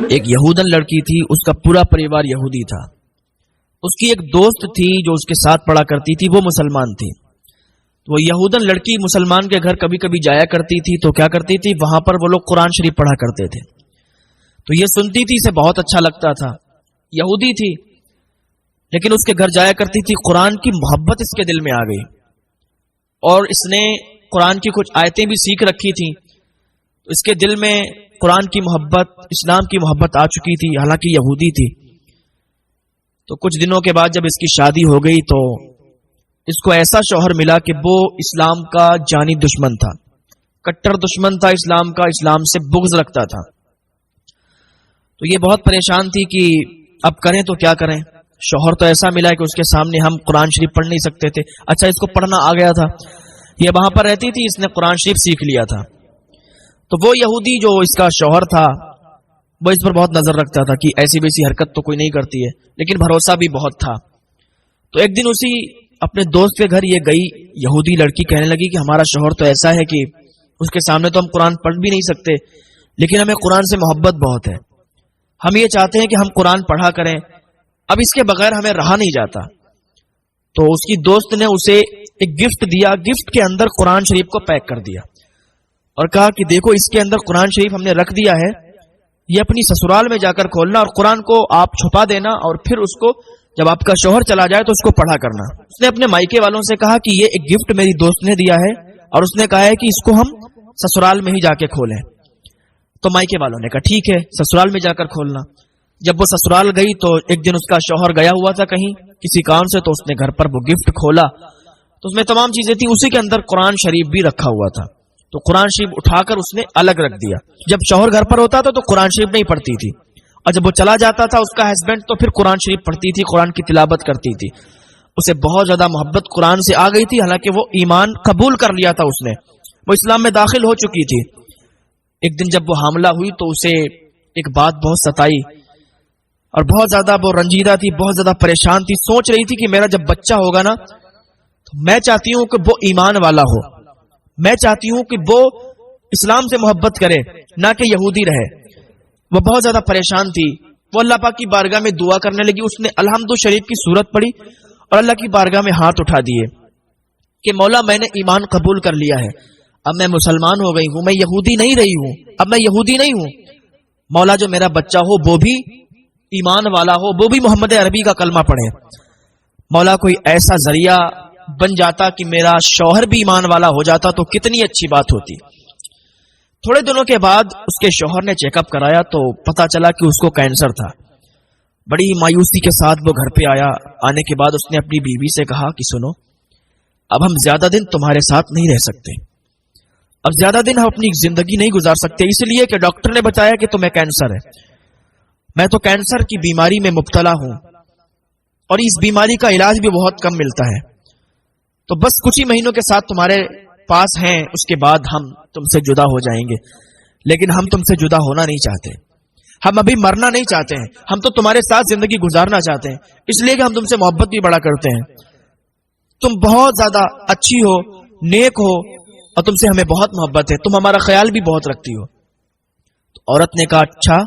ایک یہودن لڑکی تھی، اس کا پورا پریوار یہودی تھا. اس کی ایک دوست تھی جو اس کے ساتھ پڑھا کرتی تھی، وہ مسلمان تھی. تو وہ یہودن لڑکی مسلمان کے گھر کبھی کبھی جایا کرتی تھی. تو کیا کرتی تھی، وہاں پر وہ لوگ قرآن شریف پڑھا کرتے تھے. تو یہ سنتی تھی، اسے بہت اچھا لگتا تھا. یہودی تھی لیکن اس کے گھر جایا کرتی تھی. قرآن کی محبت اس کے دل میں آ گئی اور اس نے قرآن کی کچھ آیتیں بھی سیکھ رکھی تھیں. تو اس کے دل میں قرآن کی محبت، اسلام کی محبت آ چکی تھی، حالانکہ یہودی تھی. تو کچھ دنوں کے بعد جب اس کی شادی ہو گئی تو اس کو ایسا شوہر ملا کہ وہ اسلام کا جانی دشمن تھا، کٹر دشمن تھا اسلام کا، اسلام سے بغض رکھتا تھا. تو یہ بہت پریشان تھی کہ اب کریں تو کیا کریں. شوہر تو ایسا ملا کہ اس کے سامنے ہم قرآن شریف پڑھ نہیں سکتے تھے. اچھا اس کو پڑھنا آ گیا تھا، یہ وہاں پر رہتی تھی، اس نے قرآن شریف سیکھ لیا تھا. تو وہ یہودی جو اس کا شوہر تھا وہ اس پر بہت نظر رکھتا تھا کہ ایسی ویسی حرکت تو کوئی نہیں کرتی ہے، لیکن بھروسہ بھی بہت تھا. تو ایک دن اسی اپنے دوست کے گھر یہ گئی یہودی لڑکی، کہنے لگی کہ ہمارا شوہر تو ایسا ہے کہ اس کے سامنے تو ہم قرآن پڑھ بھی نہیں سکتے، لیکن ہمیں قرآن سے محبت بہت ہے، ہم یہ چاہتے ہیں کہ ہم قرآن پڑھا کریں، اب اس کے بغیر ہمیں رہا نہیں جاتا. تو اس کی دوست نے اسے ایک گفٹ دیا، گفٹ کے اندر قرآن شریف کو پیک کر دیا اور کہا کہ دیکھو اس کے اندر قرآن شریف ہم نے رکھ دیا ہے، یہ اپنی سسرال میں جا کر کھولنا اور قرآن کو آپ چھپا دینا اور پھر اس کو جب آپ کا شوہر چلا جائے تو اس کو پڑھا کرنا. اس نے اپنے مائکے والوں سے کہا کہ یہ ایک گفٹ میری دوست نے دیا ہے اور اس نے کہا ہے کہ اس کو ہم سسرال میں ہی جا کے کھولیں. تو مائکے والوں نے کہا ٹھیک ہے، سسرال میں جا کر کھولنا. جب وہ سسرال گئی تو ایک دن اس کا شوہر گیا ہوا تھا کہیں کسی کام سے، تو اس نے گھر پر وہ گفٹ کھولا تو اس میں تمام چیزیں تھیں، اسی کے اندر قرآن شریف بھی رکھا ہوا تھا. تو قرآن شریف اٹھا کر اس نے الگ رکھ دیا. جب شوہر گھر پر ہوتا تھا تو قرآن شریف نہیں پڑھتی تھی، اور جب وہ چلا جاتا تھا اس کا ہسبینڈ تو پھر قرآن شریف پڑھتی تھی، قرآن کی تلاوت کرتی تھی. اسے بہت زیادہ محبت قرآن سے آ گئی تھی، حالانکہ وہ ایمان قبول کر لیا تھا، اس نے وہ اسلام میں داخل ہو چکی تھی. ایک دن جب وہ حاملہ ہوئی تو اسے ایک بات بہت ستائی اور بہت زیادہ وہ رنجیدہ تھی، بہت زیادہ پریشان تھی. سوچ رہی تھی کہ میرا جب بچہ ہوگا نا تو میں چاہتی ہوں کہ وہ ایمان والا ہو، میں چاہتی ہوں کہ وہ اسلام سے محبت کرے، نہ کہ یہودی رہے. وہ بہت زیادہ پریشان تھی. وہ اللہ پاک کی بارگاہ میں دعا کرنے لگی. اس نے الحمد شریف کی سورت پڑھی اور اللہ کی بارگاہ میں ہاتھ اٹھا دیے کہ مولا میں نے ایمان قبول کر لیا ہے، اب میں مسلمان ہو گئی ہوں، میں یہودی نہیں رہی ہوں، اب میں یہودی نہیں ہوں. مولا جو میرا بچہ ہو وہ بھی ایمان والا ہو، وہ بھی محمد عربی کا کلمہ پڑھے. مولا کوئی ایسا ذریعہ بن جاتا کہ میرا شوہر بھی ایمان والا ہو جاتا تو کتنی اچھی بات ہوتی. تھوڑے دنوں کے بعد اس کے شوہر نے چیک اپ کرایا تو پتا چلا کہ اس کو کینسر تھا. بڑی مایوسی کے ساتھ وہ گھر پہ آیا. آنے کے بعد اس نے اپنی بیوی سے کہا کہ سنو، اب ہم زیادہ دن تمہارے ساتھ نہیں رہ سکتے، اب زیادہ دن ہم اپنی زندگی نہیں گزار سکتے، اس لیے کہ ڈاکٹر نے بتایا کہ تمہیں کینسر ہے. میں تو کینسر کی بیماری میں مبتلا ہوں اور اس بیماری کا علاج بھی بہت کم ملتا ہے، تو بس کچھ ہی مہینوں کے ساتھ تمہارے پاس ہیں، اس کے بعد ہم تم سے جدا ہو جائیں گے. لیکن ہم تم سے جدا ہونا نہیں چاہتے، ہم ابھی مرنا نہیں چاہتے ہیں، ہم تو تمہارے ساتھ زندگی گزارنا چاہتے ہیں، اس لیے کہ ہم تم سے محبت بھی بڑا کرتے ہیں. تم بہت زیادہ اچھی ہو، نیک ہو اور تم سے ہمیں بہت محبت ہے، تم ہمارا خیال بھی بہت رکھتی ہو. تو عورت نے کہا اچھا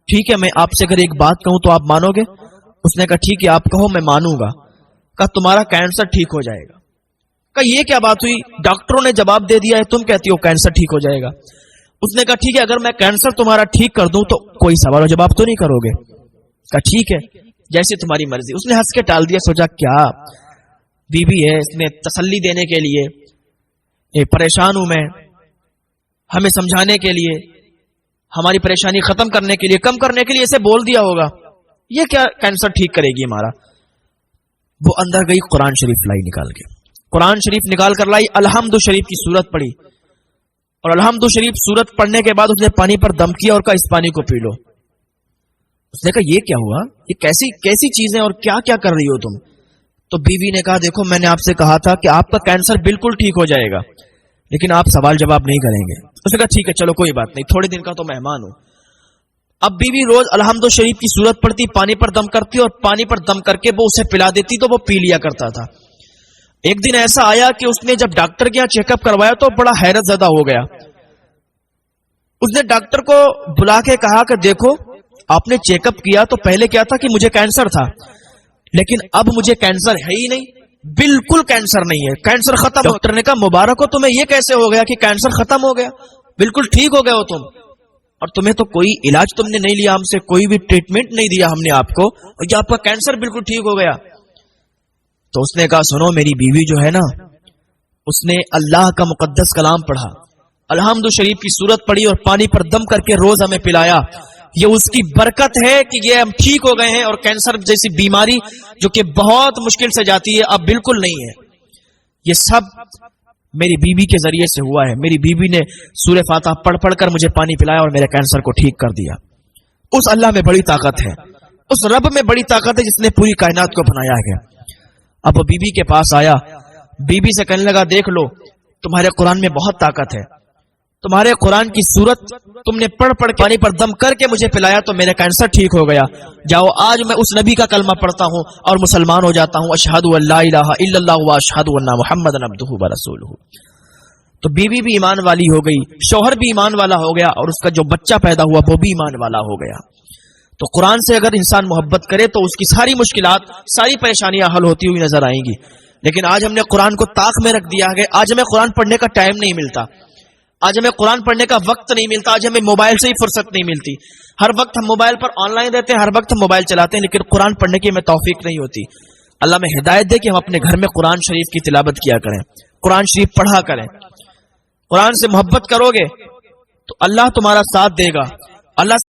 ٹھیک ہے، میں آپ سے اگر ایک بات کہوں تو آپ مانو گے؟ اس نے کہا ٹھیک ہے آپ کہو، میں مانوں گا. کہا تمہارا کینسر ٹھیک ہو جائے گا. کہا یہ کیا بات ہوئی، ڈاکٹروں نے جواب دے دیا ہے، تم کہتی ہو کینسر ٹھیک ہو جائے گا. اس نے کہا ٹھیک ہے اگر میں کینسر تمہارا ٹھیک کر دوں تو کوئی سوال و جواب تو نہیں کرو گے؟ کہا ٹھیک ہے جیسے تمہاری مرضی. اس نے ہنس کے ٹال دیا. سوچا کیا بیوی ہے، اس نے تسلی دینے کے لیے پریشان ہوں میں، ہمیں سمجھانے کے لیے، ہماری پریشانی ختم کرنے کے لیے، کم کرنے کے لیے اسے بول دیا ہوگا، یہ کیا کینسر ٹھیک کرے گی ہمارا. وہ اندر گئی، قرآن شریف لائی نکال کے، قرآن شریف نکال کر لائی، الحمد شریف کی سورت پڑھی اور الحمد شریف سورت پڑھنے کے بعد اس نے پانی پر دم کیا اور کہا اس پانی کو پی لو. اس نے کہا یہ کیا ہوا، یہ کیسی چیزیں اور کیا کیا کر رہی ہو تم؟ تو بیوی نے کہا دیکھو میں نے آپ سے کہا تھا کہ آپ کا کینسر بالکل ٹھیک ہو جائے گا، لیکن آپ سوال جواب نہیں کریں گے. اس نے کہا ٹھیک ہے چلو کوئی بات نہیں، تھوڑے دن کا تو مہمان ہوں. اب بیوی روز الحمد شریف کی سورت پڑھتی، پانی پر دم کرتی اور پانی پر دم کر کے وہ اسے پلا دیتی تو وہ پی لیا کرتا تھا. ایک دن ایسا آیا کہ اس نے جب ڈاکٹر کے یہاں چیک اپ کروایا تو بڑا حیرت زدہ ہو گیا. اس نے ڈاکٹر کو بلا کے کہا کہ دیکھو آپ نے چیک اپ کیا تو پہلے کیا تھا کہ مجھے کینسر تھا، لیکن اب مجھے کینسر ہے ہی نہیں، بالکل کینسر نہیں ہے، کینسر ختم۔ ڈاکٹر نے کہا مبارک ہو تمہیں، یہ کیسے ہو گیا کہ کینسر ختم ہو گیا، بالکل ٹھیک ہو گئے ہو تم، اور تمہیں تو کوئی علاج تم نے نہیں لیا ہم سے، کوئی بھی ٹریٹمنٹ نہیں دیا ہم نے آپ کو، اور یہ آپ کا کینسر بالکل ٹھیک ہو گیا۔ تو اس نے کہا سنو، میری بیوی جو ہے نا، اس نے اللہ کا مقدس کلام پڑھا، الحمد شریف کی سورت پڑھی اور پانی پر دم کر کے روز ہمیں پلایا، یہ اس کی برکت ہے کہ یہ ہم ٹھیک ہو گئے ہیں، اور کینسر جیسی بیماری جو کہ بہت مشکل سے جاتی ہے اب بالکل نہیں ہے۔ یہ سب میری بیوی کے ذریعے سے ہوا ہے، میری بیوی نے سورہ فاتحہ پڑھ پڑھ کر مجھے پانی پلایا اور میرے کینسر کو ٹھیک کر دیا۔ اس اللہ میں بڑی طاقت ہے، اس رب میں بڑی طاقت ہے جس نے پوری کائنات کو بنایا ہے۔ اب وہ بیوی کے پاس آیا، بیوی سے کہنے لگا دیکھ لو تمہارے قرآن میں بہت طاقت ہے، تمہارے قرآن کی سورت تم نے پڑھ پڑھ کے پانی پر دم کر کے مجھے پلایا تو میرا کینسر ٹھیک ہو گیا، جاؤ آج میں اس نبی کا کلمہ پڑھتا ہوں اور مسلمان ہو جاتا ہوں، اشہد ان لا الہ الا اللہ واشہد ان محمدا عبدہ ورسولہ۔ تو بیوی بھی ایمان والی ہو گئی، شوہر بھی ایمان والا ہو گیا، اور اس کا جو بچہ پیدا ہوا وہ بھی ایمان والا ہو گیا۔ تو قرآن سے اگر انسان محبت کرے تو اس کی ساری مشکلات، ساری پریشانیاں حل ہوتی ہوئی نظر آئیں گی۔ لیکن آج ہم نے قرآن کو طاق میں رکھ دیا ہے، آج ہمیں قرآن پڑھنے کا ٹائم نہیں ملتا، آج ہمیں قرآن پڑھنے کا وقت نہیں ملتا، آج ہمیں موبائل سے ہی فرصت نہیں ملتی، ہر وقت ہم موبائل پر آن لائن رہتے ہیں، ہر وقت ہم موبائل چلاتے ہیں، لیکن قرآن پڑھنے کی ہمیں توفیق نہیں ہوتی۔ اللہ میں ہدایت دے کہ ہم اپنے گھر میں قرآن شریف کی تلاوت کیا کریں، قرآن شریف پڑھا کریں۔ قرآن سے محبت کرو گے تو اللہ تمہارا ساتھ دے گا، اللہ